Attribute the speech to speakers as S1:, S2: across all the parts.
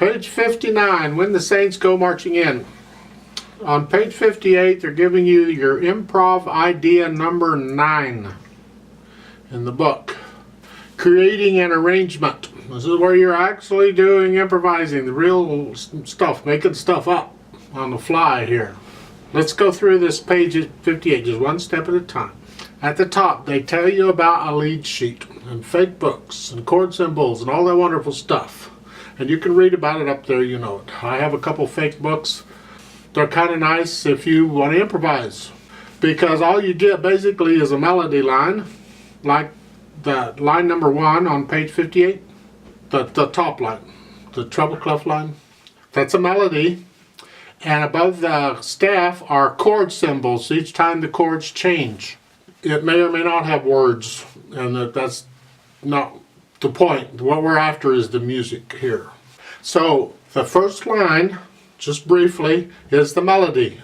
S1: Page 59, When the Saints Go Marching In. On page 58, they're giving you your improv idea number 9 in the book. Creating an arrangement. This is where you're actually doing improvising, the real stuff, making stuff up on the fly here. Let's go through this page 58, just one step at a time. At the top, they tell you about a lead sheet and fake books and chord symbols and all that wonderful stuff. And you can read about it up there, you know it. I have a couple fake books. They're kind of nice if you want to improvise, because all you get basically is a melody line, like the line number 1 on page 58, the top line, the treble clef line. That's a melody, and above the staff are chord symbols each time the chords change. It may or may not have words, and that's not the point. What we're after is the music here. So the first line, just briefly, is the melody.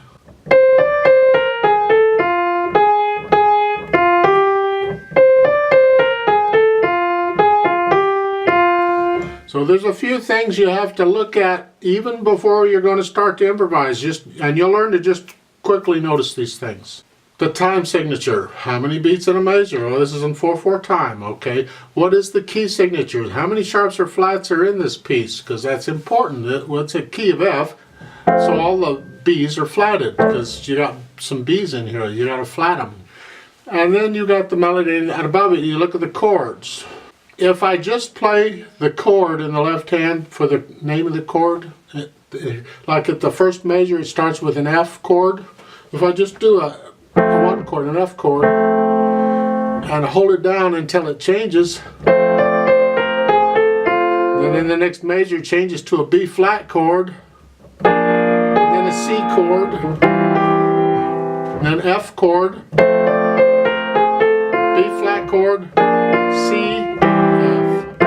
S1: So there's a few things you have to look at even before you're going to start to improvise, and you'll learn to just quickly notice these things. The time signature. How many beats in a measure? Oh, this is in 4/4 time. Okay. What is the key signature? How many sharps or flats are in this piece? Because that's important. It's a key of F, so all the B's are flatted because you got some B's in here. You got to flat them. And then you got the melody, and above it you look at the chords. If I just play the chord in the left hand for the name of the chord, like at the first measure it starts with an F chord. If I just do a 1 chord, an F chord, and hold it down until it changes, then in the next measure it changes to a B flat chord, then a C chord, then F chord, B flat chord, C, F.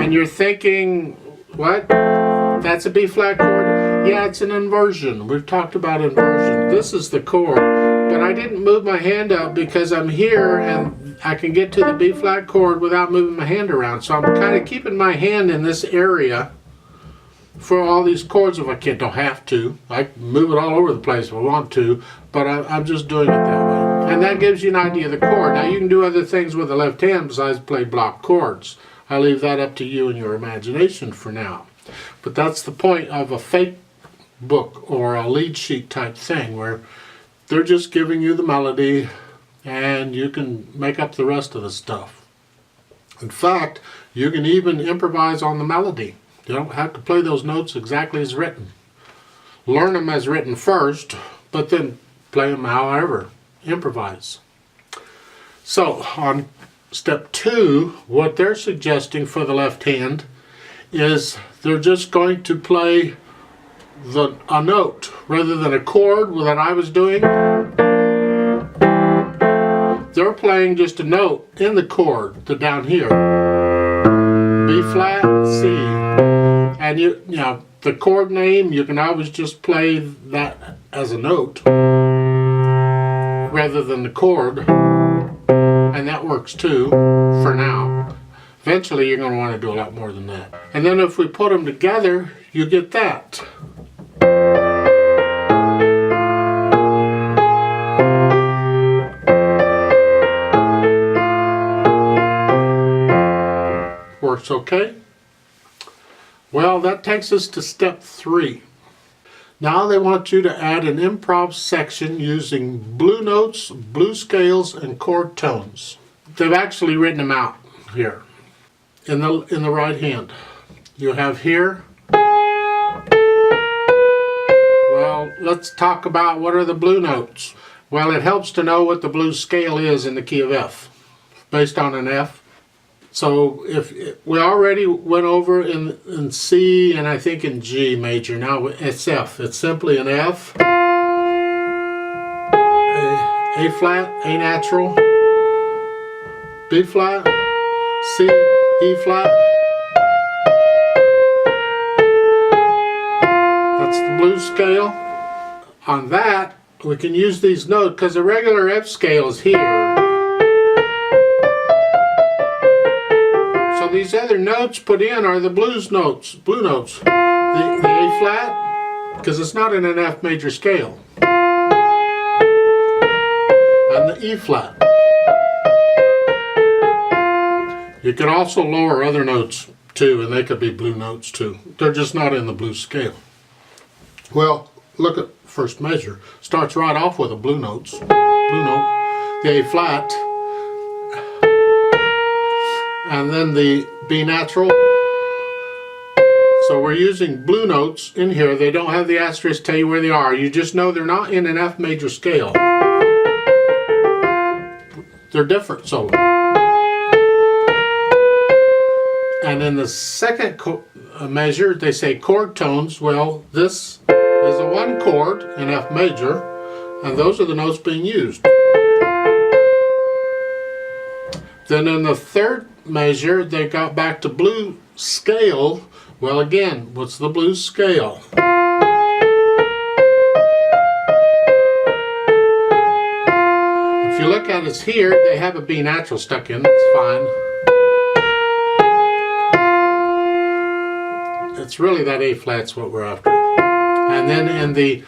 S1: And you're thinking, what? That's a B flat chord? Yeah, it's an inversion. We've talked about inversion. This is the chord, but I didn't move my hand up because I'm here and I can get to the B flat chord without moving my hand around. So I'm kind of keeping my hand in this area for all these chords if I don't have to. I can move it all over the place if I want to, but I'm just doing it that way. And that gives you an idea of the chord. Now you can do other things with the left hand besides play block chords. I leave that up to you and your imagination for now. But that's the point of a fake book or a lead sheet type thing, where they're just giving you the melody and you can make up the rest of the stuff. In fact, you can even improvise on the melody. You don't have to play those notes exactly as written. Learn them as written first, but then play them however. Improvise. So on step 2, what they're suggesting for the left hand is they're just going to play a note rather than a chord that I was doing. They're playing just a note in the chord, the down here, B flat, C, and you know the chord name. You can always just play that as a note rather than the chord, and that works too for now. Eventually you're going to want to do a lot more than that. And then if we put them together, you get that. Works okay? Well, that takes us to step 3. Now they want you to add an improv section using blue notes, blue scales, and chord tones. They've actually written them out here in the right hand. You have here. Well, let's talk about what are the blue notes. Well, it helps to know what the blues scale is in the key of F, based on an F. So if we already went over in C and I think in G major. Now it's F. It's simply an F, A flat, A natural, B flat, C, E flat. That's the blues scale. On that, we can use these notes because the regular F scale is here. So these other notes put in are the blues notes, blue notes. The A flat, because it's not in an F major scale. And the E flat. You can also lower other notes too, and they could be blue notes too. They're just not in the blues scale. Well, look at first measure. Starts right off with a blue note, the A flat, and then the B natural. So we're using blue notes in here. They don't have the asterisk tell you where they are. You just know they're not in an F major scale. They're different, so. And in the second measure, they say chord tones. Well, this is a 1 chord in F major, and those are the notes being used. Then in the third measure, they got back to blues scale. Well, again, what's the blues scale? If you look at it here, they have a B natural stuck in. That's fine. It's really that A flat's what we're after. And then in the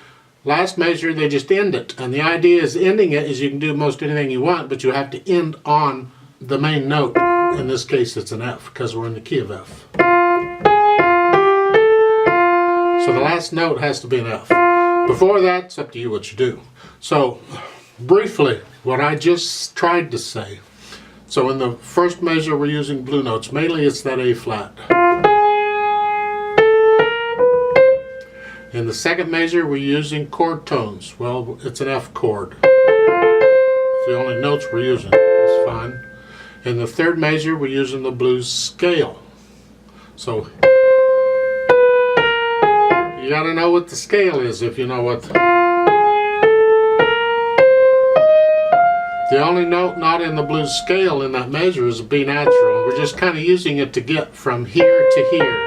S1: last measure, they just end it. And the idea is ending it is you can do most anything you want, but you have to end on the main note. In this case, it's an F because we're in the key of F. So the last note has to be an F. Before that, it's up to you what you do. So briefly, what I just tried to say. So in the first measure, we're using blue notes. Mainly it's that A flat. In the second measure, we're using chord tones. Well, it's an F chord. It's the only notes we're using. It's fine. In the third measure, we're using the blues scale. So you got to know what the scale is if you know what. The only note not in the blues scale in that measure is a B natural. We're just kind of using it to get from here to here.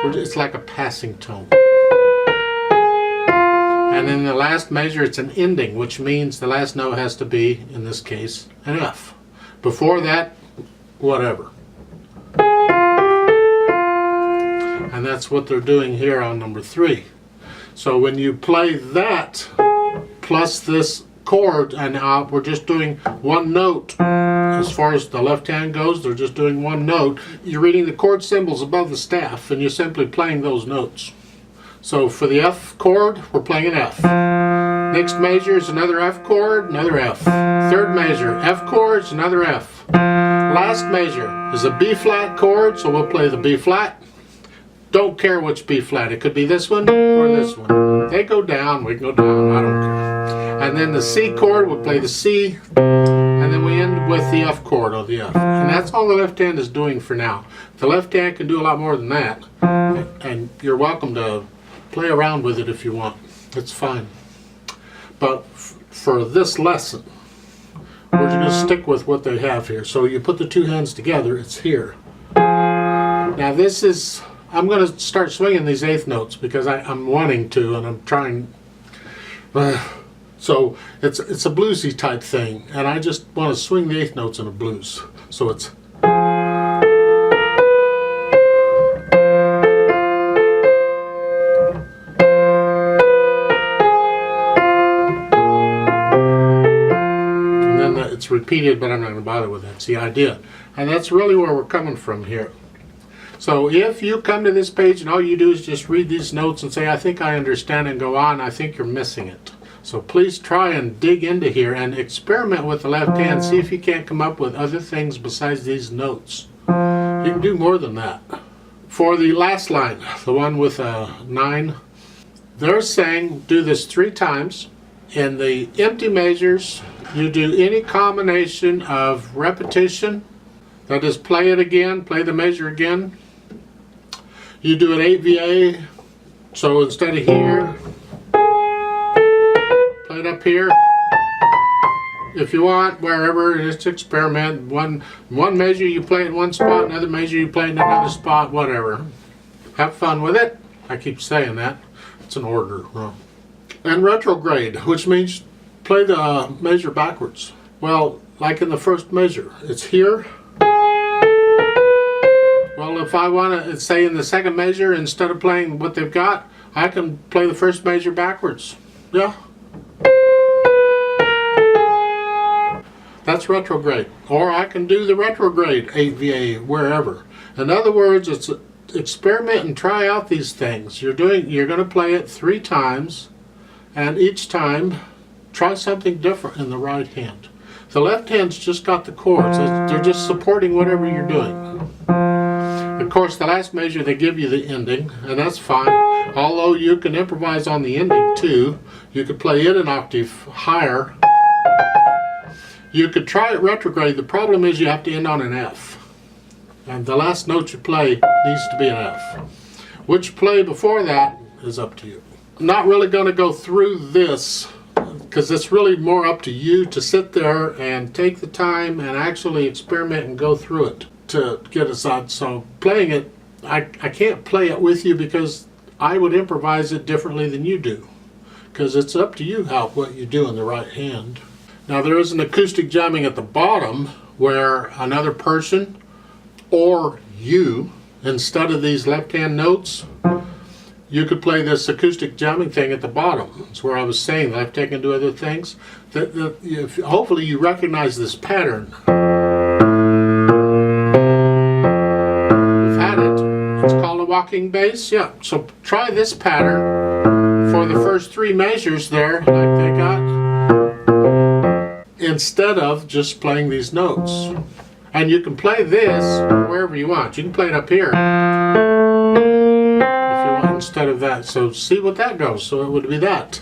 S1: It's like a passing tone. And in the last measure, it's an ending, which means the last note has to be, in this case, an F. Before that, whatever. And that's what they're doing here on number 3. So when you play that plus this chord, and we're just doing one note. As far as the left hand goes, they're just doing one note. You're reading the chord symbols above the staff, and you're simply playing those notes. So for the F chord, we're playing an F. Next measure is another F chord, another F. Third measure, F chords, another F. Last measure is a B flat chord, so we'll play the B flat. Don't care which B flat. It could be this one or this one. They go down, we can go down, I don't care. And then the C chord, we'll play the C. And then we end with the F chord or the F. And that's all the left hand is doing for now. The left hand can do a lot more than that. And you're welcome to play around with it if you want. It's fine. But for this lesson, we're just going to stick with what they have here. So you put the two hands together, it's here. Now this is, I'm going to start swinging these eighth notes because I'm wanting to, and I'm trying. So it's a bluesy type thing, and I just want to swing the eighth notes in a blues. So it's. And then it's repeated, but I'm not going to bother with that. It's the idea. And that's really where we're coming from here. So if you come to this page and all you do is just read these notes and say, I think I understand, and go on, I think you're missing it. So please try and dig into here and experiment with the left hand. See if you can't come up with other things besides these notes. You can do more than that. For the last line, the one with a 9, they're saying do this 3 times. In the empty measures, you do any combination of repetition. That is, play it again, play the measure again. You do an 8VA, so instead of here, play it up here. If you want, wherever, just experiment. One measure you play in one spot, another measure you play in another spot, whatever. Have fun with it. I keep saying that. It's an order. And retrograde, which means play the measure backwards. Well, like in the first measure, it's here. if I want to say in the second measure, instead of playing what they've got, I can play the first measure backwards. Yeah. That's retrograde. Or I can do the retrograde 8VA wherever. In other words, it's experiment and try out these things. You're going to play it 3 times, and each time try something different in the right hand. The left hand's just got the chords. They're just supporting whatever you're doing. Of course, the last measure they give you the ending, and that's fine. Although you can improvise on the ending too. You could play it an octave higher. You could try it retrograde. The problem is you have to end on an F. And the last note you play needs to be an F. Which play before that is up to you. I'm not really going to go through this because it's really more up to you to sit there and take the time and actually experiment and go through it to get us out. So playing it, I can't play it with you because I would improvise it differently than you do. Because it's up to you what you do in the right hand. Now there is an acoustic jamming at the bottom where another person or you, instead of these left hand notes, you could play this acoustic jamming thing at the bottom. That's where I was saying that I've taken to other things. Hopefully you recognize this pattern. We've had it. It's called a walking bass. Yeah. So try this pattern for the first 3 measures there, like they got, instead of just playing these notes. And you can play this wherever you want. You can play it up here if you want instead of that. So see what that goes. So it would be that.